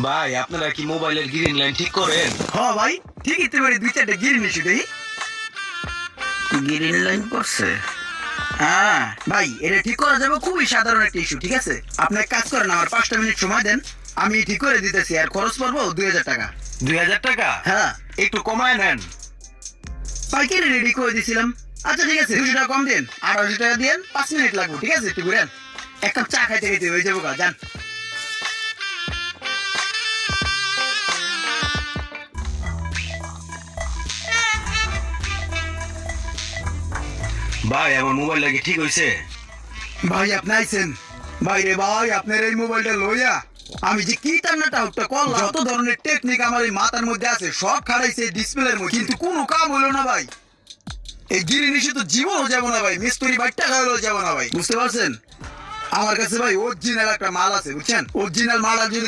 ভাই আপনারা কি মোবাইলের গ্রিন লাইন ঠিক করেন? হ্যাঁ ভাই, ঠিকই তো বাড়ি 2-4টা গিরি নিছি দেই। গ্রিন লাইন পড়ছে। হ্যাঁ ভাই, এটা ঠিক করা যাবে, খুবই সাধারণ একটা ইস্যু। ঠিক আছে, আপনি এক কাজ করেন, আমার 5টা মিনিট সময় দেন, আমি ঠিক করে দিতেছি। আর খরচ পড়বো 2000 টাকা। 2000 টাকা? হ্যাঁ একটু কমায় নেন। পাইকারি রেডি করে দিছিলাম। আচ্ছা ঠিক আছে, 200 টাকা কম দেন, 1800 টাকা দেন, 5 মিনিট লাগবে। ঠিক আছে, একটু ঘুরেন, এক কাপ চা খাইতে খাইতে হয়ে যাবো গা, যান। ভাই আমার মোবাইল লাগে ঠিক হইছে? ভাই আপনি আইছেন। ভাই রে ভাই, আপনার এই মোবাইলটা লইয়া আমি যে কি টান্নাটা উঠতে করলাম, যত ধরনের টেকনিক আমার এই মাথার মধ্যে আছে সব খাড়াইছে ডিসপ্লের মধ্যে, কিন্তু কোনো কাম হলো না ভাই। এই গিরি নিশে তো জীবনও যাবো না ভাই, মিস্ত্রি ভাই টাকা হলেও যাবো না ভাই, বুঝতে পারছেন? আমার কাছে ভাই অরিজিনাল একটা মাল আছে, বুঝছেন? অরিজিনাল মাল আর যদি